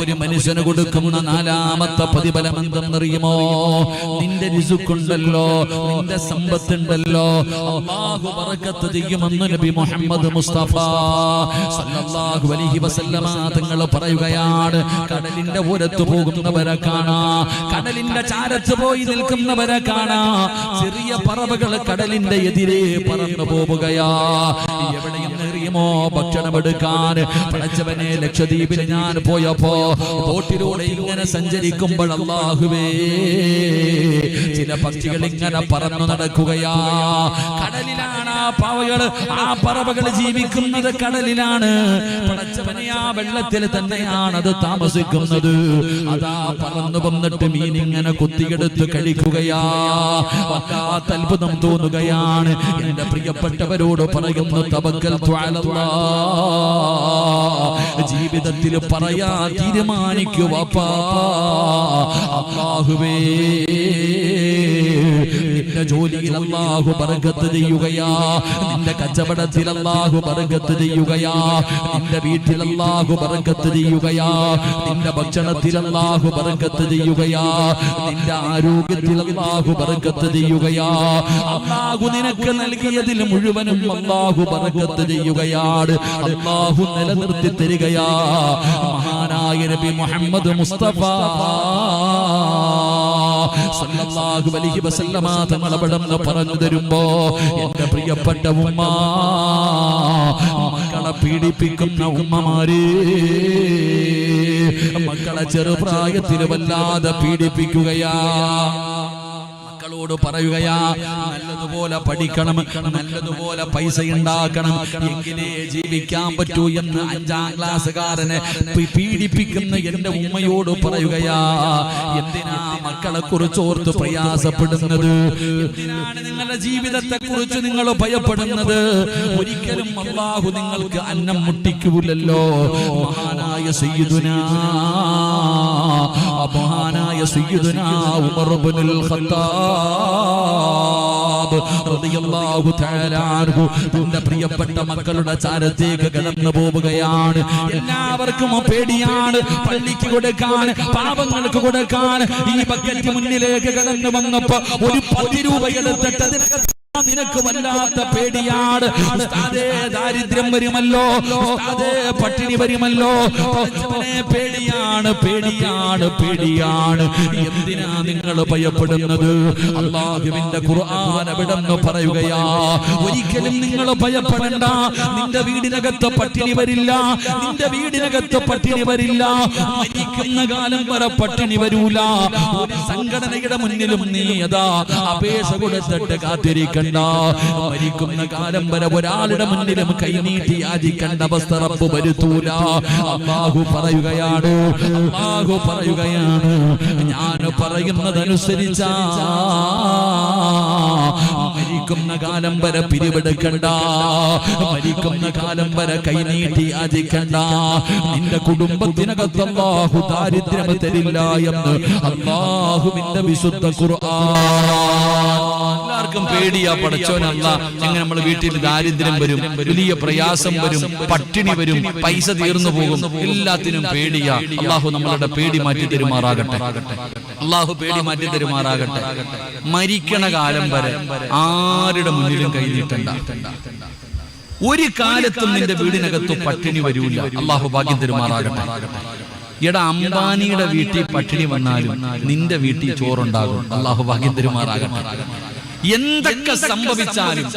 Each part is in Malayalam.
ഒരു മനുഷ്യന് കൊടുക്കുന്ന നാലാമത്തെ പ്രതിഫലം എന്തെന്നറിയുമോ? നിന്റെ റിസ്ഖുണ്ടല്ലോ, നിന്റെ സമ്പത്തുണ്ടല്ലോ, അല്ലാഹു ബറക്കത്ത് ചെയ്യുമെന്ന് നബി മുഹമ്മദ് മുസ്തഫ സല്ലല്ലാഹു അലൈഹി വസല്ലമ തങ്ങൾ പറയുകയാണ്. കടലിന്റെ ഓരത്ത് പോകുന്നവരെ കാണാ, കടലിന്റെ ചാരത്ത് പോയി നിൽക്കുന്നവരെ കാണാ. ചെറിയ പറവകൾ കടലിന്റെ എതിരെ പറന്നു പോവുകയാ. എവിടെയെന്ന് അറിയുമോ? ഭക്ഷണമെടുക്കാൻ. പടച്ചവനെ, ലക്ഷദ്വീപിൽ ഞാൻ പോയപ്പോ ബോട്ടിലൂടെ ഇങ്ങനെ സഞ്ചരിക്കുമ്പോൾ അല്ലാഹുവേ, ചില പക്ഷികൾ ഇങ്ങനെ പറന്നു നടക്കുകയാ. കടലിലാണ് ആ പാവകള്, ആ പറവകൾ ജീവിക്കുന്നത് കടലിലാണ്. പടച്ചവനെ, ആ വെള്ളത്തിൽ തന്നെയാണ് അത് താമസിക്കുന്നത്. അതാ പറന്നു വന്നിട്ട് മീൻ ഇങ്ങനെ കുത്തിയെടുത്ത് കഴിക്കുകയാ. വല്ലാത്ത അത്ഭുതം തോന്നുകയാണ്. എന്റെ പ്രിയപ്പെട്ടവരോട് പറയുന്നു, തവക്കൽതു അലല്ലാഹ്. ജീവിതത്തിൽ പറയാ തീരുമാനിക്കുക, അല്ലാഹുവേ, നിന്റെ ജോലിയിൽ അല്ലാഹു ബർക്കത്ത് ചെയ്യുകയാ, നിന്റെ കച്ചവടത്തിൽ അല്ലാഹു ബർക്കത്ത് ചെയ്യുകയാ, നിന്റെ വീട്ടിൽ അല്ലാഹു ബർക്കത്ത് ചെയ്യുകയാ, നിന്റെ ഭക്ഷണത്തിൽ അല്ലാഹു ബർക്കത്ത് ചെയ്യുകയാ, നിന്റെ ആരോഗ്യത്തിൽ അല്ലാഹു ബർക്കത്ത് ചെയ്യുകയാ. അല്ലാഹു നിനക്ക് നൽകിയതിൽ മുഴുവനും അല്ലാഹു ബർക്കത്ത് ചെയ്യുകയാണ്. അല്ലാഹു നിലനിർത്തി തരികയാ. മഹാനായ നബി മുഹമ്മദ് മുസ്തഫ സല്ലല്ലാഹു അലൈഹി വസല്ലമ തങ്ങൾ അവിടുന്ന് പറഞ്ഞു തരുമ്പോ, എന്റെ പ്രിയപ്പെട്ട ഉമ്മ, മക്കളെ പീഡിപ്പിക്കുന്ന ഉമ്മമാരെ, മക്കളെ ചെറുപ്രായത്തിൽ വല്ലാതെ പീഡിപ്പിക്കുകയാ. മക്കളോട് പറയുകയാ, നല്ലതുപോലെ പഠിക്കണം, നല്ലതുപോലെ പൈസ ഉണ്ടാക്കണം, എങ്കിലേ ജീവിക്കാൻ പറ്റൂ എന്ന് 5ാം ക്ലാസ്സുകാരനെ പീഡിപ്പിക്കുന്ന എന്റെ ഉമ്മയോട് പറയുകയാ. എന്തിനാ മക്കളെ കുറിച്ച് ഓർത്ത് പ്രയാസപ്പെടുന്നത്? എന്തിനാണ് നിങ്ങളുടെ ജീവിതത്തെ കുറിച്ച് നിങ്ങൾ ഭയപ്പെടുന്നത്? ഒരിക്കലും അല്ലാഹു നിങ്ങൾക്ക് അന്നം മുട്ടിക്കൂലല്ലോ. മഹാനായ സയ്യിദുനാ ഉമർ ഇബ്നുൽ ഖത്താബ് റളിയല്ലാഹു തആല അൻഹു തന്റെ പ്രിയപ്പെട്ട മക്കളുടെ ചാരത്തേക്ക് കടന്നു പോവുകയാണ്. എല്ലാവർക്കും പേടിയാണ്. പള്ളിക്ക് കൊടുക്കാൻ, പാപങ്ങൾക്ക് കൊടുക്കാൻ ഈ ബക്കറ്റ് മുന്നിലേക്ക് കടന്നു വന്നപ്പോ ഒരു 10 രൂപ എടുത്തിട്ട് നിനക്ക് വല്ലാത്ത പേടിയാണ്. ഉസ്താദേ, ദാരിദ്ര്യം വരുമല്ലോ, ഉസ്താദേ, പട്ടിണി വരുമല്ലോ. പേടിയാണ്, പേടിയാണ്, പേടിയാണ്. എന്തിനാ നിങ്ങൾ ഭയപ്പെടുന്നത്? അല്ലാഹുവിന്റെ ഖുർആൻ അവിടെന്ന് പറയുകയാ, ഒരിക്കലും നിങ്ങൾ ഭയപ്പെടണ്ട. നിന്റെ വീടിനകത്ത് പട്ടിണി വരില്ല, നിന്റെ വീടിനകത്ത് പട്ടിണി വരില്ല. മരിക്കുന്ന കാലം വരെ പട്ടിണി വരൂല. ഒരു സംഘടനയുടെ മുന്നിലും നീ അതാ അപേക്ഷ കൊടുത്തിട്ട് കാത്തിരിക്കണം. മരിക്കുന്ന കാലം വരെ ഒരാളുടെ മുന്നിലും കൈനീട്ടി യാചിക്കേണ്ട അവസ്ഥ റബ്ബ് വരുത്തൂല. അല്ലാഹു പറയുകയാണ്, അല്ലാഹു പറയുകയാണ്, ഞാൻ പറയുന്നതനുസരിച്ചാ മരിക്കുന്ന കാലം വരെ പിരിവെടുക്കണ്ട, മരിക്കുന്ന കാലം വരെ കൈനീട്ടി യാചിക്കണ്ട. നിന്റെ കുടുംബത്തിനകത്ത് അല്ലാഹു ദാരിദ്ര്യം തരില്ല എന്ന് അല്ലാഹുവിന്റെ വിശുദ്ധ ഖുർആൻ. എല്ലാവർക്കും പേടിയാ, പടച്ചോനല്ല, എങ്ങനെ നമ്മൾ വീട്ടിൽ ദാരിദ്ര്യം വരും, വലിയ പ്രയാസം വരും, പട്ടിണി വരും, പൈസ തീർന്നു പോകും, എല്ലാത്തിനും പേടിയാ. അല്ലാഹു നമ്മളുടെ പേടി മാറ്റി തരുമാറാകട്ടെ. അല്ലാഹു പേടി മാറ്റി തരുമാറാകട്ടെ. മരിക്കണ കാലം വരെ ആരുടെ മുന്നിലും കൈനീട്ടണ്ട. ഒരു കാലത്തും നിന്റെ വീടിനകത്ത് പട്ടിണി വരൂല. അല്ലാഹു ഭാഗ്യം തരുമാറാകട്ടെ. എടാ, അംബാനിയുടെ വീട്ടിൽ പട്ടിണി വന്നാലും നിന്റെ വീട്ടിൽ ചോറുണ്ടാകും. അല്ലാഹു ഭാഗ്യം തരുമാറാകട്ടെ. എന്തൊക്കെ സംഭവിച്ചാലും,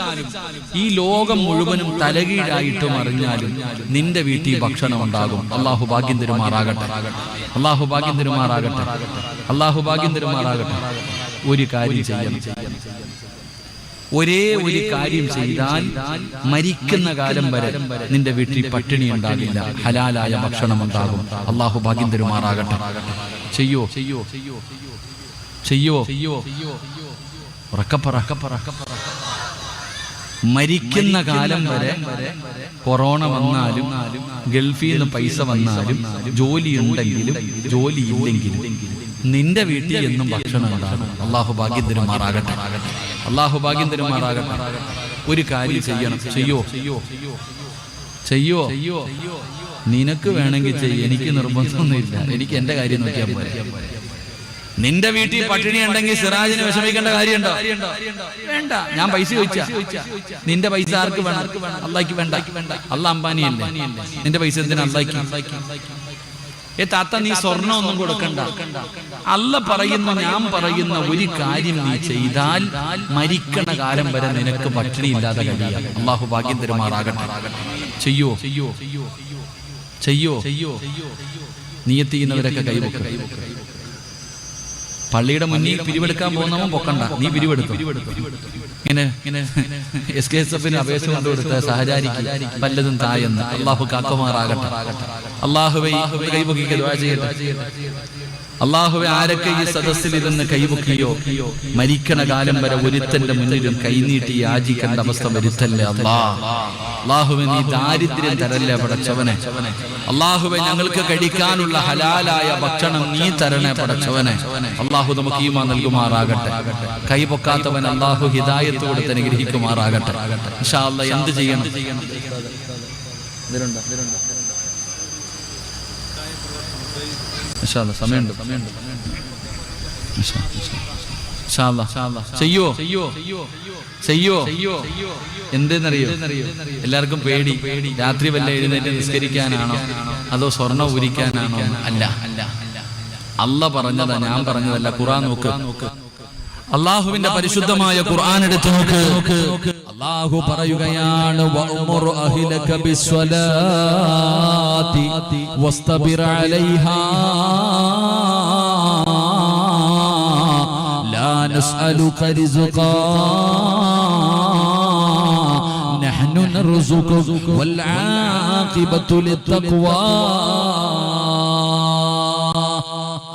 ഈ ലോകം മുഴുവനും തലകീഴായിട്ടും അറിഞ്ഞാലും നിന്റെ വീട്ടിൽ ഭക്ഷണം ഉണ്ടാകും. അല്ലാഹു ഭാഗ്യം തരുമാറാകട്ടെ. അല്ലാഹു ഭാഗ്യം തരുമാറാകട്ടെ. അല്ലാഹു ഭാഗ്യം തരുമാറാകട്ടെ. ഒരു കാര്യം ചെയ്യണം, ഒരേ ഒരു കാര്യം ചെയ്താൽ മരിക്കുന്ന കാലം വരെ നിന്റെ വീട്ടിൽ പട്ടിണി ഉണ്ടാകില്ല, ഹലാലായ ഭക്ഷണം ഉണ്ടാകും. അല്ലാഹു ഭാഗ്യം തരുമാറാകട്ടെ. ചെയ്യോ ചെയ്യോ ചെയ്യോ മരിക്കുന്ന കാലം വരെ കൊറോണ വന്നാലും, ഗൾഫിൽ നിന്ന് പൈസ വന്നാലും, ജോലി ഉണ്ടെങ്കിലും ജോലി ഇല്ലെങ്കിലും നിന്റെ വീട്ടിൽ എന്നും ഭക്ഷണം ഉണ്ടാകും. അല്ലാഹു ഭാഗ്യം തരുമാറാകട്ടെ. അല്ലാഹു ഭാഗ്യം തരുമാറാകട്ടെ. ഒരു കാര്യം ചെയ്യണം, ചെയ്യോ ചെയ്യോ നിനക്ക് വേണമെങ്കിൽ ചെയ്യും, എനിക്ക് നിർബന്ധമൊന്നുമില്ല, എനിക്ക് എന്റെ കാര്യം നോക്കിയാൽ പോലെ. നിന്റെ വീട്ടിൽ പട്ടിണി ഉണ്ടെങ്കിൽ സിറാജിന് വിഷമിക്കേണ്ട കാര്യമുണ്ടോ? വേണ്ട. ഞാൻ പൈസ ചോദിച്ചാ, നിന്റെ പൈസ ആർക്ക് വേണം? അള്ളാഹ്ക്ക് വേണ്ട. അള്ളാഹ് അംബാനിയല്ലേ, നിന്റെ പൈസ എന്തിനാ അള്ളാഹ്ക്ക്? താത്ത നീ സ്വർണ്ണം ഒന്നും കൊടുക്കണ്ട. അള്ളാഹ് പറയുന്ന, ഞാൻ പറയുന്ന ഒരു കാര്യം നീ ചെയ്താൽ മരിക്കണ കാലം വരെ നിനക്ക് പട്ടിണി ഇല്ലാതെ കഴിയാം. അള്ളാഹു ഭാഗ്യം തരുമാറാകട്ടെ. ചെയ്യോ ചെയ്യോ ചെയ്യോ നിയത്ത് ചെയ്യുന്നവരൊക്കെ കൈവക്കും. പള്ളിയുടെ മുന്നിൽ പിരിവെടുക്കാൻ പോകുന്നവൻ പൊക്കണ്ട, നീ പിരിവെടുക്കും. ഇങ്ങനെ SKSF അപേക്ഷ കൊണ്ടുകൊടുത്ത സഹചാരിക്ക് പലതും തായെന്ന്. അള്ളാഹു കാക്കുമാറാകട്ടെ. അള്ളാഹുവേ കൈപൊക്കിക്ക് ദുആ ചെയ്യട്ടെ. അള്ളാഹുവെ ആരൊക്കെ ഈ സദസ്സിൽ ഇരുന്ന് കൈപൊക്കിയോ മരിക്കണ കാലം വരെ ഒരുത്തന്റെ മുന്നിലും കൈനീട്ടി യാചിക്കേണ്ട അവസ്ഥ വരുത്തല്ലേ അള്ളാഹുവെ. നീ ദാരിദ്ര്യം തരല്ലേ പടച്ചവനെ. അള്ളാഹുവെ ഞങ്ങൾക്ക് കഴിക്കാനുള്ള ഹലാലായ ഭക്ഷണം നീ തരണേ പടച്ചവനെ. അള്ളാഹു നമുക്ക് ഈമാൻ നൽകുമാറാകട്ടെ. കൈപൊക്കാത്തവൻ അള്ളാഹു ഹിദായത്ത് കൊടുത്ത് അനുഗ്രഹിക്കുമാറാകട്ടെ. ഇൻഷാ അല്ലാഹ് എന്ത് ചെയ്യണം? സമയമുണ്ട്. ചെയ്യോ എന്തെന്നറിയോ? എല്ലാവർക്കും പേടി. രാത്രി വല്ല എഴുന്നേറ്റ് നിസ്കരിക്കാനാണോ അതോ സ്വർണ്ണം ഊരിക്കാനാണോ? അല്ല, അല്ലാഹ് പറഞ്ഞതാ, ഞാൻ പറഞ്ഞതല്ല. ഖുർആൻ നോക്ക്. അള്ളാഹുവിന്റെ പരിശുദ്ധമായ ഖുർആൻ എടുത്തു നോക്ക്. അള്ളാഹു പറയുകയാണ്, വഅ്മുർ അഹ്ലക ബിസ്സലാത്തി വസ്തബിർ അലൈഹാ ലാ നസ്അലുക റിസ്ഖാ നഹ്നു നർസുഖുക വൽ ആഖിബത്തു ലിത്തഖ്വാ.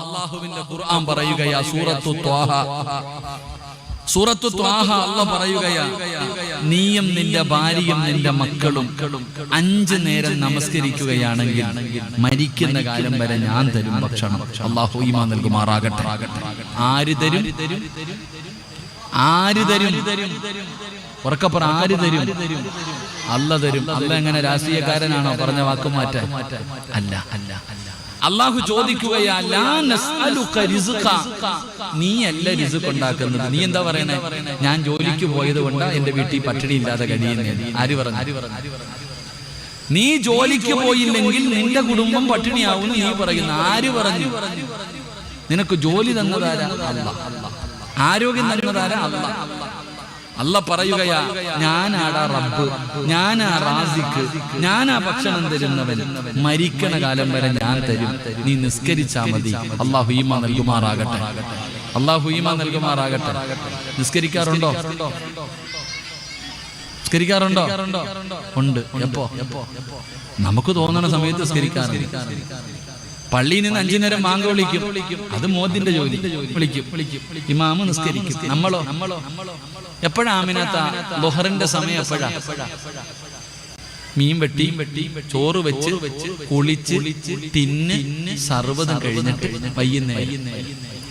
അല്ലാഹുവിന്റെ ഖുർആൻ പറയുകയാ, സൂറത്തു ത്വാഹ അല്ലാഹ് പറയുകയാ, നീയും നിന്റെ ഭാര്യയും നിന്റെ മക്കളും 5 നേരം നമസ്കരിക്കുകയാണെങ്കിൽ മരിക്കുന്ന കാലം വരെ ഞാൻ തരും ഭക്ഷണം. അല്ലാഹു ഈമാൻ നൽകുമാറാകട്ടെ. ആര് തരും? ഉറക്കപ്പുറം ആര് തരും? അല്ലാഹ് തരും. അല്ലാഹ് എങ്ങനെ രാഷ്ട്രീയക്കാരനാണോ പറഞ്ഞ വാക്ക് മാറ്റാൻ? അല്ല. അള്ളാഹു ചോദിക്കുകയാ, ലാ നസ്അലുക റിസ്ഖ. നീ അല്ല റിസ്ഖ് ഉണ്ടാക്കുന്നത്. നീ എന്താ പറയണേ? ഞാൻ ജോലിക്ക് പോയത് കൊണ്ടാ എന്റെ വീട്ടിൽ പട്ടിണി ഇല്ലാതെ കഴിയുന്നത്. ആര് പറഞ്ഞു? നീ ജോലിക്ക് പോയില്ലെങ്കിൽ നിന്റെ കുടുംബം പട്ടിണിയാവും നീ പറയുന്നു. ആര് പറഞ്ഞു? നിനക്ക് ജോലി തന്നതാരാ? അല്ലാഹ്. ആരോഗ്യം തന്നതാരാ? അല്ലാഹ്. അല്ലാഹ് പറയുകയാ, ഞാനാടാ റബ്ബ്, ഞാനാ റാസിഖ്, ഞാനാ ഭക്ഷണം തരുന്നവൻ. മരിക്കണ കാലം വരെ ഞാൻ തരും. നീ നിസ്കരിച്ചാ മതി. അല്ലാഹു ഈമാൻ നൽകുമാറാകട്ടെ. അല്ലാഹു ഈമാൻ നൽകുമാറാകട്ടെ. നിസ്കരിക്കാറുണ്ടോ? ഉണ്ട്. എപ്പോ? നമുക്ക് തോന്നണ സമയത്ത് നിസ്കരിക്കാറുണ്ട്. പള്ളിയിൽ നിന്ന് 5 നേരം മാങ്ക വിളിക്കും. അത് മോദിന്റെ ജോലി. വിളിക്കും. ഇമാമ് നിസ്കരിക്കും. നമ്മളോ എപ്പോഴാ? ആമിനാത്ത ളുഹറിന്റെ സമയം എപ്പോഴാ? മീൻ വെട്ടി ചോറ് വെച്ച് കുളിച്ച് തിന്ന് സർവ്വതും കഴിഞ്ഞിട്ട് വൈകുന്നേരം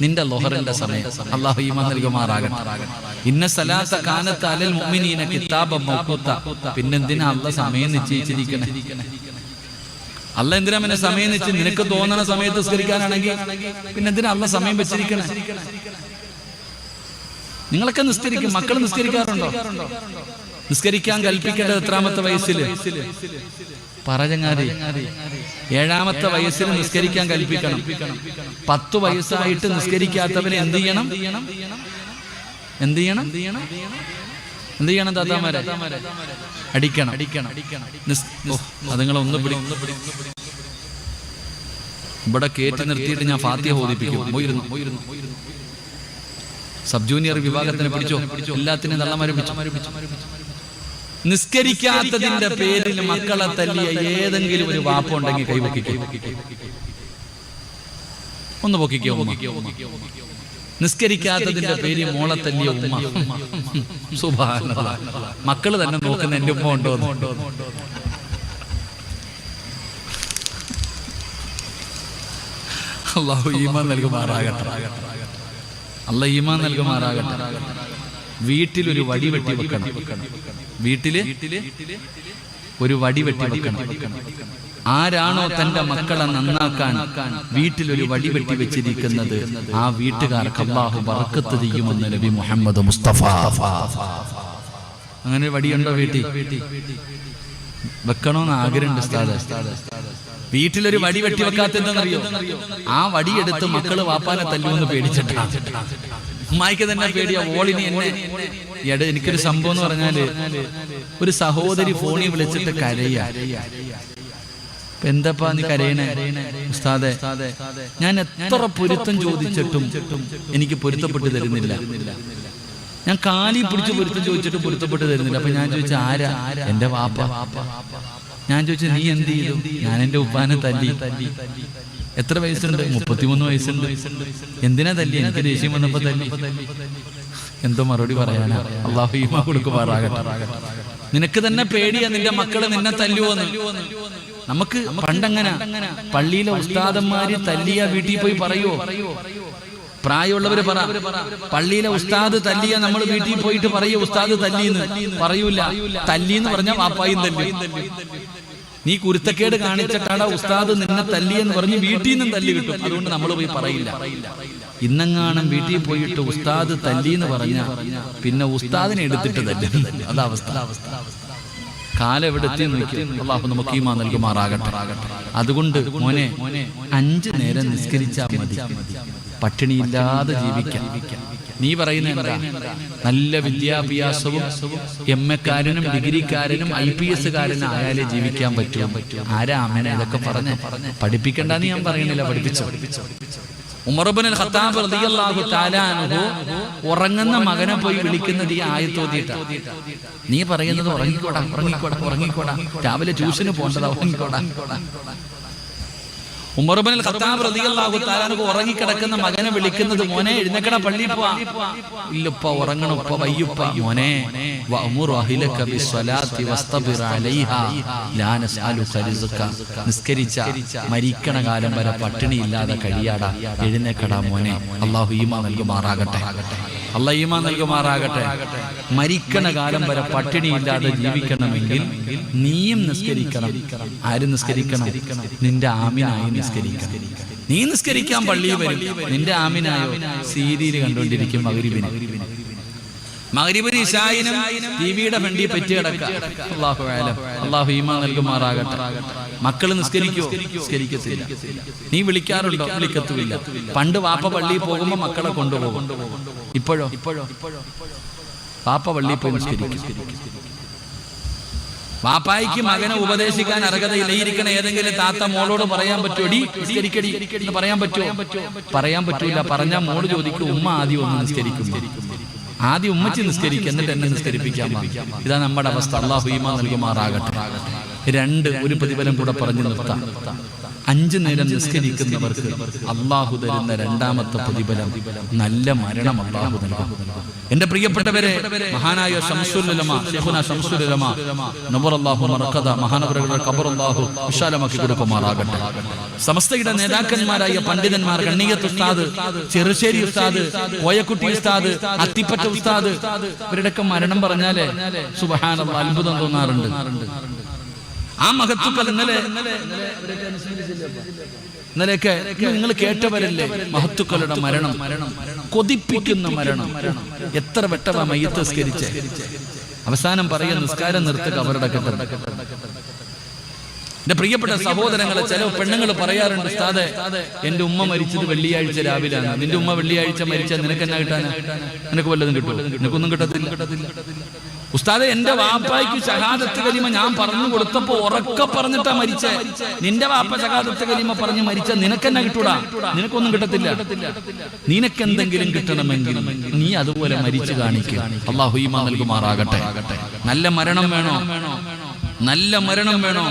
നിന്റെ ളുഹറിന്റെ സമയം. അല്ലാഹു ഈമാൻ നൽകുമാറാകട്ടെ. ഇന്ന സലാത്ത കാനത്ത് അലൽ മുഅ്മിനീന കിതാബൻ മൗഖൂത. പിന്നെന്തിനാ അല്ലാഹ് സമയം നിശ്ചയിച്ചിരിക്കണേ? അല്ലാഹ് എന്തിനാ പിന്നെ സമയം നിശ്ചയിച്ച്? നിനക്ക് തോന്നണ സമയത്ത് നിസ്കരിക്കാനാണെങ്കിൽ പിന്നെന്തിനാ അല്ലാഹ് സമയം വെച്ചിരിക്കണേ? നിങ്ങളൊക്കെ നിസ്കരിക്കും. മക്കൾ നിസ്കരിക്കാറുണ്ടോ? നിസ്കരിക്കാൻ കൽപ്പിക്കേണ്ടത് എത്രാമത്തെ വയസ്സില്? പറചങ്ങാതി 7ാമത്തെ വയസ്സിൽ നിസ്കരിക്കാൻ കൽപ്പിക്കണം. 10 വയസ്സായിട്ട് നിസ്കരിക്കാത്തവന് എന്ത് ചെയ്യണം? താത്താമാരെ? അടിക്കണം. അതുങ്ങളൊന്ന് ഇവിടെ കയറ്റി നിർത്തിയിട്ട് ഞാൻ ഫാത്തിഹ ഓതിപ്പിക്കും. പോയിരുന്നു. സബ് ജൂനിയർ വിഭാഗത്തിനെ പിടിച്ചോ, എല്ലാത്തിനും തള്ളമാരെ പിടിച്ചു. നിസ്കരിക്കാത്തതിന്റെ പേരിൽ മക്കളെ തല്ലിയ ഏതെങ്കിലും ഒരു വാപ്പുണ്ടെങ്കിൽ കൈപൊക്കിക്കോ. ഒന്ന് പൊക്കിക്കോ. നിസ്കരിക്കാത്തതിന്റെ പേരിൽ മോളെ തല്ലിയ ഉമ്മ. സുബ്ഹാനല്ലാഹ്. മക്കള് തന്നെ നോക്കുന്ന എന്റെ ഉമ്മ ഉണ്ടോ? അല്ലാഹു ഈമാൻ നൽകുമാറാകട്ടെ. അല്ലാഹ് ഈമാൻ നൽകുമാറാകട്ടെ. വീട്ടിലൊരു വടി വെട്ടി വെക്കണം. വീട്ടില് ഒരു വടി വെട്ടി വെക്കണം. ആരാണോ തന്റെ മക്കളെ നന്നാക്കാൻ വീട്ടിലൊരു വടി വെട്ടി വെച്ചിരിക്കുന്നത്, ആ വീട്ടുകാർക്ക് അല്ലാഹു ബർക്കത്ത് ചെയ്യുമെന്ന് നബി മുഹമ്മദ് മുസ്തഫ. അങ്ങനെ വടിയുണ്ടോ വീട്ടിൽ? വെക്കണോന്ന് ആഗ്രഹമുണ്ട് ഉസ്താദേ. വീട്ടിലൊരു വടി വെട്ടി വെക്കാത്തെന്തെന്നറിയോ? ആ വടിയെടുത്ത് മക്കള് വാപ്പാനെ തല്ലുമെന്ന് പേടിച്ചിട്ടാണ്. ഉമ്മായിക്ക് തന്നെ പേടിയാ. ഓളിനി എന്നെ എനിക്കൊരു സംഭവം എന്ന് പറഞ്ഞാല്, ഒരു സഹോദരി ഫോണിൽ വിളിച്ചിട്ട് കരയാ. എന്താപ്പാ നീ കരയണേ? ഉസ്താദേ, ഞാൻ എത്ര പൊരുത്തം ചോദിച്ചിട്ടും എനിക്ക് പൊരുത്തപ്പെട്ട് തരുന്നില്ല. ഞാൻ കാലി പിടിച്ച് പൊരുത്തം ചോദിച്ചിട്ട് പൊരുത്തപ്പെട്ട് തരുന്നില്ല. അപ്പൊ ഞാൻ ചോദിച്ച ആരാ? എന്റെ വാപ്പ. ഞാൻ ചോദിച്ചു നീ എന്ത് ചെയ്തു? ഞാൻ എന്റെ ഉപ്പാനെ തല്ലി. എത്ര വയസ്സുണ്ട്? 33 വയസ്സുണ്ട്. എന്തിനാ തല്ലി? എനിക്ക് ദേഷ്യം വന്നപ്പോ തല്ലി. എന്തോ മറുപടി പറയാനാ? അല്ലാഹു ഈമാ കൊടുക്കുമാറാകട്ടെ. നിനക്ക് തന്നെ പേടിയാ നിന്റെ മക്കള് നിന്നെ തല്ലുവോന്ന്. നമുക്ക് പണ്ടങ്ങനെ പള്ളിയിലെ ഉസ്താദന്മാര് തല്ലിയ വീട്ടിൽ പോയി പറയുവോ? പ്രായമുള്ളവര് പറ, പള്ളിയിലെ ഉസ്താദ് തല്ലിയ നമ്മൾ വീട്ടിൽ പോയിട്ട് പറയൂ ഉസ്താദ് തല്ലിന്ന്? പറയൂല. തല്ലിന്ന് പറഞ്ഞാൽ വാപ്പായും തല്ലി. നീ കുരുത്തക്കേട് കാണിച്ചിട്ടാണ് ഉസ്താദ് നിന്നെ തല്ലിയെന്ന് പറഞ്ഞ് വീട്ടിൽ നിന്നും തല്ലി കിട്ടും. അതുകൊണ്ട് നമ്മൾ പോയി പറയില്ല. ഇന്നെങ്ങാനും വീട്ടിൽ പോയിട്ട് ഉസ്താദ് തല്ലിന്ന് പറഞ്ഞ പിന്നെ ഉസ്താദിനെ എടുത്തിട്ട് തല്ലും. അതവസ്ഥ. കാലം എവിടെ എത്തി നോക്കും. അല്ലാഹു നമുക്ക് ഈമാൻ നൽകുമാറാകട്ടെ. അതുകൊണ്ട് മോനെ 5 നേരം നിസ്കരിച്ചാൽ മതി, പട്ടിണിയില്ലാതെ ജീവിക്കാം. നീ പറയുന്ന എന്താ? നല്ല വിദ്യാഭ്യാസവും എംഎക്കാരനും ഡിഗ്രിക്കാരനും IPS കാരനും ആയാലേ ജീവിക്കാൻ പറ്റും. ആരാ അമ്മനെ ഇതൊക്കെ പറഞ്ഞ് പഠിപ്പിക്കണ്ടെന്ന് ഞാൻ പറയുന്നില്ല, പഠിപ്പിച്ചു. ഉമർ ഇബ്നുൽ ഖത്താബ് റളിയല്ലാഹു തആല അൻഹു ഉറങ്ങുന്ന മകനെ പോയി വിളിക്കുന്നത് ഈ ആയത്ത് ഓതിയിട്ടാണ്. നീ പറയുന്നത് ഉറങ്ങിക്കോടാ, ഉറങ്ങിക്കോടാ, ഉറങ്ങിക്കോടാ, രാവിലെ ട്യൂഷന് പോകേണ്ടതാ, ഉറങ്ങിക്കോടാ. ഉമർ ഇബ്നുൽ ഖത്താബ് റളിയല്ലാഹു തആല അൻഹു ഉറങ്ങിക്കിടക്കുന്ന മകനെ വിളിക്കുന്നത്, മോനെ എഴുന്നേക്കടാ, പള്ളിയിൽ പോവാ. ഇല്ലപ്പ, ഉറങ്ങണം ഉപ്പ, വയ്യുപ്പ. മോനെ വഅമുറു അഹ്ലക ബിസ്സലാത്തി വസ്തബിർ അലൈഹാ ലാ നസ്അലുക റിസ്ക. നിസ്കരിച്ച മരിക്കണ കാലം വരെ പട്ടിണി ഇല്ലാതെ കഴിയാടാ, എഴുന്നേക്കടാ മോനെ. അല്ലാഹു ഈമാൻ നൽകുമാറാകട്ടെ. അല്ലാഹു ഈമാൻ നൽകുമാറാകട്ടെ. മരിക്കണ കാലം വരെ പട്ടിണി ഇല്ലാതെ ജീവിക്കണമെങ്കിൽ നീയും നിസ്കരിക്കണം. ആരും നിസ്കരിക്കണം? നിന്റെ ആമിനായി നിസ്കരിക്കണം. നീ നിസ്കരിക്കാൻ പള്ളിയിൽ വരും, നിന്റെ ആമിനായോ സീരിയൽ കണ്ടുകൊണ്ടിരിക്കും. മഗ്രിബിന് ഇശായിനും ടിവിയുടെ വണ്ടി പറ്റി കിടക്കുക. അല്ലാഹു അലം. അല്ലാഹു ഈമാൻ നൽകുമാറാകട്ടെ. മക്കള് നിസ്കരിക്കോ? നിസ്കരിക്കത്തില്ല. നീ വിളിക്കാറുണ്ടോ? വിളിക്കത്തുമില്ല. പണ്ട് വാപ്പ പള്ളിയിൽ പോകുമ്പോ മക്കളെ കൊണ്ടുപോകും. ഇപ്പോഴോ? വാപ്പ പള്ളിയിൽ പോയി നിസ്കരിക്കും. വാപ്പായിക്ക് മകനെ ഉപദേശിക്കാൻ അർഹതയില്ല. ഇരിക്കണ ഏതെങ്കിലും താത്ത മോളോട് പറയാൻ പറ്റുമോ? നിസ്കരിക്കടി എന്ന് പറയാൻ പറ്റുമോ? പറയാൻ പറ്റൂല. പറഞ്ഞാൽ മോള് ചോദിക്കും, ഉമ്മ ആദ്യം ഒന്ന് നിസ്കരിക്കും. ആദ്യം ഉമ്മച്ചി നിസ്കരിക്കും, എന്നിട്ട് എന്നെ നിസ്കരിപ്പിക്കാൻ. ഇതാ നമ്മുടെ അവസ്ഥ. അല്ലാഹു ഈമാൻ നൽകുമാറാകട്ടെ. 2 ഒരു പ്രതിഫലം കൂടെ പറഞ്ഞു നിർത്താം. 5 നേരം നിസ്കരിക്കുന്നവർക്ക് അല്ലാഹു തരുന്ന 2ാമത്തെ പ്രതിഫലം നല്ല മരണം അല്ലാഹു നൽകും. എന്റെ പ്രിയപ്പെട്ടവരെ, മഹാനായ ശംസുൽ ഉലമ, ശൈഖുനാ ശംസുൽ ഉലമ നവറല്ലാഹു മർഖദ, മഹാനവറുകളുടെ ഖബർ അല്ലാഹു വിശാലമാക്കി കൊടുക്കുമാറാകട്ടെ. സമസ്തയുടെ നേതാക്കന്മാരായ പണ്ഡിതന്മാർ, കണ്ണിയത്ത് ഉസ്താദ്, ചെറുശ്ശേരി ഉസ്താദ്, കോയക്കുട്ടി ഉസ്താദ്, അത്തിപ്പറ്റ ഉസ്താദ്, ഇവരുടെയൊക്കെ മരണം പറഞ്ഞാലേ സുബ്ഹാനല്ലാഹ് അത്ഭുതം തോന്നാറുണ്ട്. ആ മഹത്തുക്കൾ ഇന്നലെയൊക്കെ നിങ്ങൾ കേട്ടവരല്ലേ മഹത്തുക്കളുടെ മരണം, കൊതിപ്പിക്കുന്ന മരണം. എത്ര വെട്ടവാ മയ്യത്ത് നിസ്കരിച്ച് അവസാനം പറയുന്ന നിസ്കാരം നിർത്തുക അവരുടെ ഘട്ടം. എന്റെ പ്രിയപ്പെട്ട സഹോദരങ്ങളെ, ചില പെണ്ണുങ്ങൾ പറയാറുണ്ട്, ഉസ്താദേ എന്റെ ഉമ്മ മരിച്ചത് വെള്ളിയാഴ്ച രാവിലാണ്. നിന്റെ ഉമ്മ വെള്ളിയാഴ്ച മരിച്ചാൽ നിനക്ക് എന്നാ കിട്ടാനാ? നിനക്ക് വല്ലതും കിട്ടുമോ? നിനക്കൊന്നും കിട്ടത്തില്ല. ഉസ്താദെ, എന്റെ വാപ്പായ്ക്ക് ഷഹാദത്ത് കലിമ ഞാൻ പറഞ്ഞു കൊടുത്തപ്പോ ഉറക്കെ പറഞ്ഞിട്ടാ മരിച്ചേ. നിന്റെ വാപ്പ ഷഹാദത്ത് കലിമ പറഞ്ഞ് മരിച്ച നിനക്കെന്നാ കിട്ടൂടാ? നിനക്കൊന്നും കിട്ടത്തില്ല. നിനക്കെന്തെങ്കിലും കിട്ടണമെങ്കിൽ നീ അതുപോലെ മരിച്ചു കാണിക്കുക. അല്ലാഹു ഈമാൻ നൽകുമാറാകട്ടെ. നല്ല മരണം വേണോ? നല്ല മരണം വേണോ?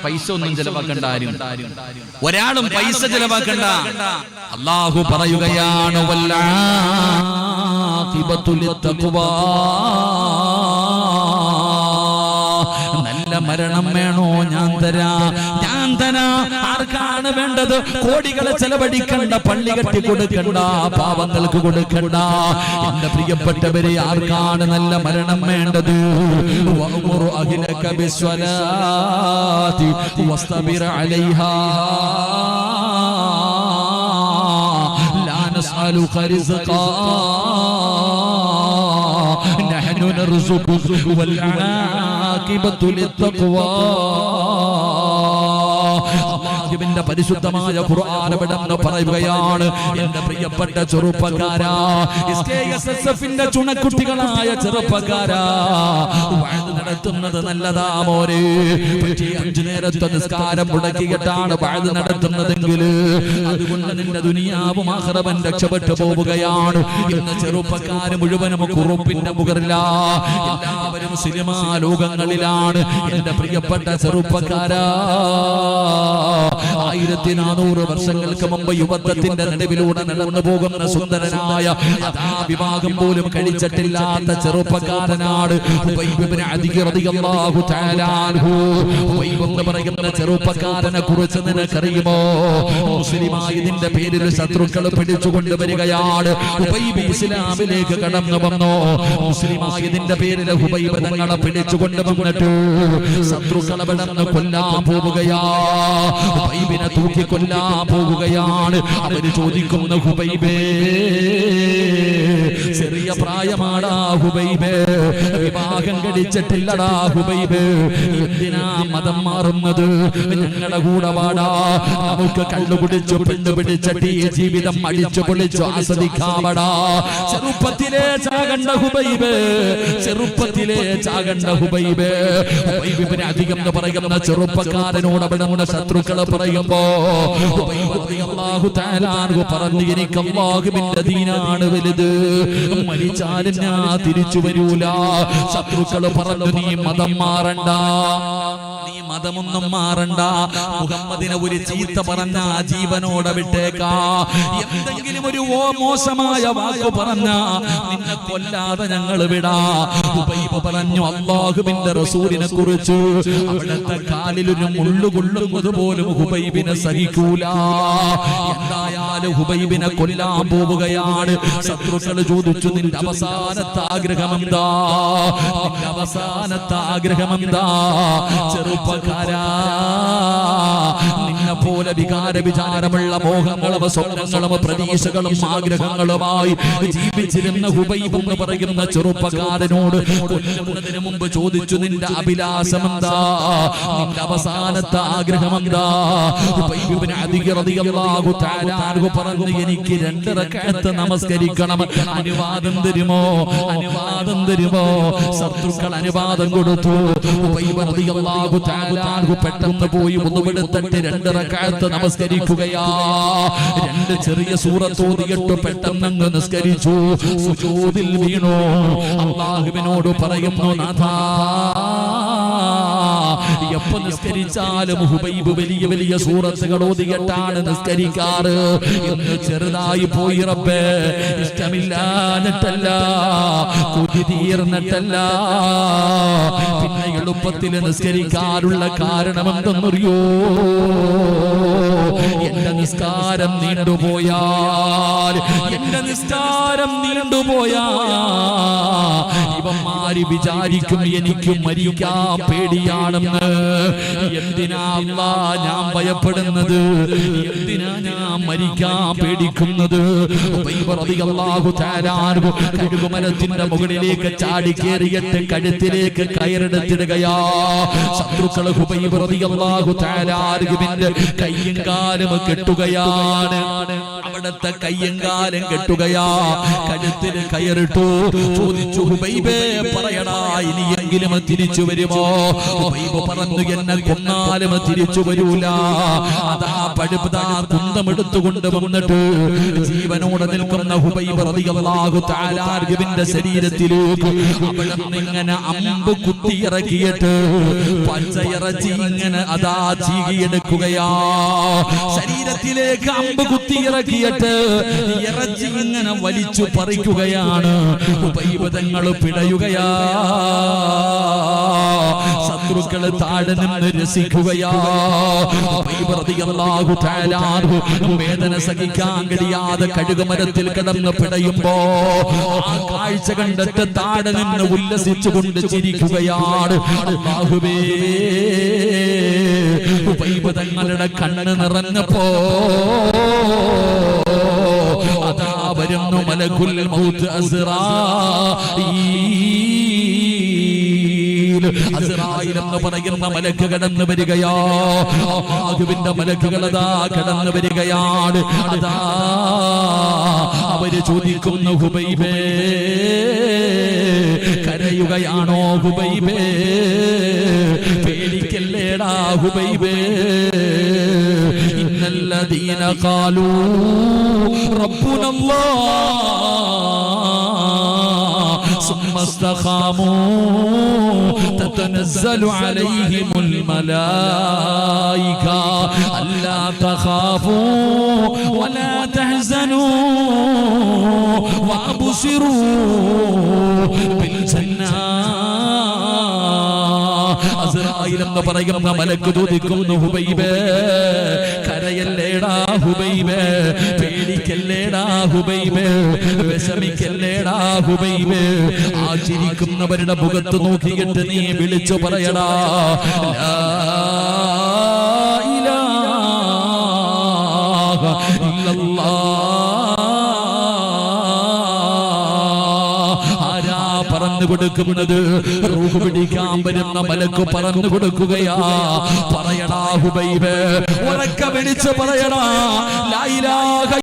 പൈസ ഒന്നും ചെലവാക്കണ്ട. ആരും ഒരാളും പൈസ ചെലവാക്കണ്ട. അല്ലാഹു പറയുകയാണ്, നല്ല മരണം വേണോ? ഞാൻ തരാ. ആർക്കാണ് വേണ്ടത്. കോടികളെ ചെലവഴിക്കണ്ട, പള്ളി കെട്ടി കൊടുക്കണ്ട, പാവങ്ങൾക്ക് കൊടുക്കണ്ട. എന്റെ പ്രിയപ്പെട്ടവരെ, ആർക്കാണ് നല്ല മരണം വേണ്ടത്? വഅ്മുറു അഹ്ലക ബിസ്സലാത്തി വസ്തബിർ അലൈഹാ ലാ നസ്അലുക റിസ്ഖാ നഹ്നു നർസുഖുക വൽ ആഖിബത്തു ലിത്തഖ്വാ. അല്ലാഹുവിന്റെ പരിശുദ്ധമായ ഖുർആൻ വിടന്ന് പറയുകയാണ്, എന്റെ പ്രിയപ്പെട്ട ചെറുപ്പക്കാരാ, SKSSFന്റെ ചുണക്കുട്ടികളായ ചെറുപ്പക്കാരാ, വഅദ് നടത്തുന്നത് നല്ലതാ മോനെ. പക്ഷേ 5 നേരത്തെ നിസ്കാരം മുടക്കിയിട്ടാണ് വഅദ് നടത്തുന്നതെങ്കിൽ അതുകൊണ്ട് നിന്റെ ദുനിയാവും ആഖിറവും രക്ഷപ്പെട്ടു പോവുകയാണ്. ഇന്ന് ചെറുപ്പക്കാർ മുഴുവനും കുറുപ്പിന്റെ മുകളിലാ, എല്ലാവരും സിനിമാ ലോകങ്ങളിലാണ്. എന്റെ പ്രിയപ്പെട്ട ചെറുപ്പക്കാരാ, 1400 വർഷങ്ങൾക്ക് മുമ്പ് യുവത്വത്തിന്റെ നടുവിലൂടെ നടന്നു പോകുന്ന സുന്ദരനായ വിവാഹം പോലും കഴിച്ചിട്ടില്ലാത്ത ചെറുപ്പക്കാരനാണ് ഉബൈബ് ഇബ്നു അദി റളിയല്ലാഹു തആല അൻഹു. ഉബൈബ് എന്ന് പറയുന്ന ചെറുപ്പക്കാരനെ കുറിച്ച് നിനക്കറിയുമോ? മുസ്ലിമായതിന്റെ പേരിൽ ശത്രുക്കൾ പിടിച്ചുകൊണ്ട് വരികയാണ്. ഉബൈബ് ഇസ്ലാമിലേക്ക് കടന്നു വന്നു. മുസ്ലിമായതിന്റെ പേരിൽ ഉബൈബ് തങ്ങളെ പിടിച്ചുകൊണ്ട് വന്നിട്ട് ശത്രുക്കളെ വിടന്ന് കൊല്ലാൻ പോവുകയാ. ഹുബൈബിനെ തൂക്കിക്കൊല്ലാൻ പോവുകയാണ്. അവര് ചോദിക്കുന്ന, ഹുബൈബേ, ചെറിയ പ്രായമാടാ ഹുബൈബേ, വിവാഹം കഴിച്ചിട്ടില്ലടാ ഹുബൈബേ, എന്തിനാ മതം മാറുന്നത്? ഞങ്ങളുടെ കൂടെ വാടാ, നമുക്ക് കള്ളുകുടിച്ചു പെണ്ണുപിടിച്ചിട്ട് ഈ ജീവിതം അടിച്ചു പൊളിച്ചു ആസ്വദിക്കാവടാ. ചെറുപ്പത്തിലെ ചാകണ്ട ഹുബൈബേ, ചെറുപ്പത്തിലെ ചാകണ്ട ഹുബൈബേ. ഹുബൈബ് ഇബ്നു അദി എന്ന് പറയുന്ന ചെറുപ്പക്കാരനോട് അവിടെ ശത്രുക്കളെ പറയുമ്പോ റളിയല്ലാഹു തആല അൻഹു പറഞ്ഞു, എനിക്ക് അല്ലാഹുവിന്റെ ദീനാണ് വലുത്, മരിച്ചാലും ഞാൻ തിരിച്ചു വരൂല. ശത്രുക്കൾ പറഞ്ഞു, നീ മതം മാറണ്ട, നീ മതമൊന്നും മാറണ്ട, മുഹമ്മദിനെ ഒരു ചീത്ത പറഞ്ഞ ജീവനോടെ വിട്ടേക്കാ, എന്തെങ്കിലും ഒരു മോശമായ വാക്ക് പറഞ്ഞ നിന്നെ കൊല്ലാതെ ഞങ്ങൾ വിടാ. ഉബൈബ് പറഞ്ഞു, അല്ലാഹുവിന്റെ റസൂലിനെ കുറിച്ച് അവിടുത്തെ കാലിലൊരു മുള്ളു കൊള്ളുന്നത് പോലും ഹുബൈബിനെ സഹിക്കൂല. എന്തായാലും ഹുബൈബിനെ കൊല്ലാൻ പോവുകയാണ്. ശത്രുക്കൾ ചോദിച്ചു, നിന്റെ അവസാനത്തെ ആഗ്രഹമെന്താ? നിന്റെ അവസാനത്തെ ആഗ്രഹമെന്താ? ചെറുപ്പക്കാരാ, നിന്നെ പോലെ വികാരമുള്ള മോഹങ്ങളും സ്വപ്നങ്ങളും പ്രതീക്ഷകളും ആഗ്രഹങ്ങളുമായി ജീവിച്ചിരുന്ന ഹുബൈബ് എന്ന് പറയുന്ന ചെറുപ്പക്കാരനോട് കൊല്ലുന്നതിന് മുമ്പ് ചോദിച്ചു, നിന്റെ അഭിലാഷമെന്താ? നിന്റെ അവസാനത്തെ ആഗ്രഹമെന്താ? ഹുബൈബ് ഇബ്നു അദി റളിയല്ലാഹു തആല അൻഹു പറഞ്ഞു, എനിക്ക് 2 റക്അത്ത് നമസ്കരിക്കണം, അനുവാദം തരുമോ? അനുവാദം തരുമോ? ശത്രുക്കൾ അനുവാദം കൊടുത്തു. ഹുബൈബ് റളിയല്ലാഹു തആല അൻഹു പെട്ടെന്ന് പോയി ഉദുവെടുത്തിട്ട് 2 റക്അത്ത് നമസ്കരിക്കുകയാ. 2 ചെറിയ സൂറത്ത് ഓതിയിട്ട് പെട്ടെന്ന് അങ്ങ് നിസ്കരിച്ചു. സുജൂദിൽ വീണു. അല്ലാഹുവിനോട് പറയുന്നു, നാഥാ, എപ്പോ നിസ്കരിച്ചാലും ഹുബൈബ് വലിയ വലിയ സൂറത്തുകൾ ഓതിയിട്ടാണ് നിസ്കരിക്കാറ്. ഇന്ന് ചെറുതായി പോയി റബ്ബേ, ഇഷ്ടമില്ലാഞ്ഞിട്ടല്ല, കൊതി തീർന്നിട്ടല്ല, പിന്നെ എളുപ്പത്തിൽ നിസ്കരിക്കാനുള്ള കാരണം എന്തെന്നറിയോ? എന്റെ നിസ്കാരം നീണ്ടുപോയാൽ, എന്റെ നിസ്കാരം നീണ്ടുപോയാ ഇവന്മാര് വിചാരിക്കും എനിക്ക് മരിക്കാൻ പേടിയാണെന്ന്. എന്തിനാ അല്ലാഹ് ഞാൻ ഭയപ്പെടുന്നത്? എന്തിനാ ഞാൻ മരിക്കാൻ പേടിക്കുന്നത്? ഉബൈബ് റളിയല്ലാഹു തആല അൻഹു കഴുകുമരത്തിന്റെ മുകളിലേക്ക് ചാടി കയറിയിട്ട് കഴുത്തിലേക്ക് കയറെടുത്തിടുകയാ. ശത്രുക്കൾ ഉബൈബ് റളിയല്ലാഹു തആല അൻഹുവിന്റെ കയ്യും കാലും കെട്ടുകയാണ്. അവിടുത്തെ കയ്യും കാലും കെട്ടുകയാ. കഴുത്തിൽ കയറിട്ടു. ചോദിച്ചു, ഹുബൈബേ പറയടാ, ഇനിയെങ്കിലും തിരിച്ചു വരുമോ? ഹുബൈബ് പറഞ്ഞു, എന്നെ കൊന്നാലും തിരിച്ചു വരൂല. അതാ പഴുതാ കുന്തമെടുത്തുകൊണ്ട് വന്നിട്ട് ജീവനോടെ നിൽക്കുന്ന ഹുബൈബ് റളിയല്ലാഹു തആല അൻഹുവിന്റെ ശരീരത്തിലേക്ക് അവിടെ ഇങ്ങനെ അമ്പ് കുത്തിയിറക്കിയിട്ട് പച്ചയിറച്ചി ഇങ്ങനെ അതാ ചീകിയെടുക്കുകയാ. ശരീരത്തിലേക്ക് അമ്പ് കുത്തിയിറക്കിയിട്ട് ഇറച്ചി ഇങ്ങനെ വലിച്ചു പറിക്കുകയാണ്. ഹുബൈബ് തങ്ങൾ പിടയുകയാ. ശത്രുക്കൾ താഴെ നിന്ന് രസിക്കുകയാ. റളിയല്ലാഹു തആല വേദന സഹിക്കാൻ കഴിയാതെ കഴുകുമരത്തിൽ കിടന്ന് പിടയുമ്പോ ആ കാഴ്ച കണ്ടിട്ട് താഴെ നിന്ന് ഉല്ലസിച്ചുകൊണ്ട് ചിരിക്കുകയാണ്. അല്ലാഹുവേ, ഉബൈബ് തങ്ങളുടെ കണ്ണ് നിറഞ്ഞപ്പോ അതാ വരുന്നു മലക്കുൽ മൗത്ത് അസ്റായീൽ എന്ന് പറയുന്ന മലക്ക് കടന്നു വരികയാ. അല്ലാഹുവിന്റെ മലക്കുകൾ അതാ കടന്നു വരികയാണ്. അതാ അവര് ചോദിക്കുന്നു, ഹുബൈബേ, കരയുകയാണോ ഹുബൈബേ? പേടിക്കല്ലേടാ ഹുബൈബേ. ഇന്നല്ലദീന ഖാലൂ റബ്ബുനല്ലാഹ് സുമ്മ ഇസ്തഖാമൂ تتنزل عليهم الملائكة ألا تخافوا ولا تحزنوا وأبشروا بالجنة. അസ്റായീൽ എന്ന് പറയുന്ന മലക്ക് ചോദിക്കുന്നു, ഹുബൈബേ, കരയല്ലേടാ ഹുബൈബേ, പേടിക്കല്ലേടാ ഹുബൈബേ, വിഷമിക്കല്ലേടാ ഹുബൈബേ. ആ ചിരിക്കുന്നവരുടെ മുഖത്ത് നോക്കിയിട്ട് നീ വിളിച്ചു പറയടാ, ലാ ഇലാഹ ഇല്ലല്ലാഹ്. ആരാ പറഞ്ഞു കൊടുക്കുന്നത്? റൂഹ് പിടിക്കാൻ വരുന്ന മലക്ക് പറഞ്ഞു കൊടുക്കുകയാ. പറയടാ ഹുബൈബേ, ഉറക്കെ വിളിച്ച് പറയടാ, ലാ ഇലാഹ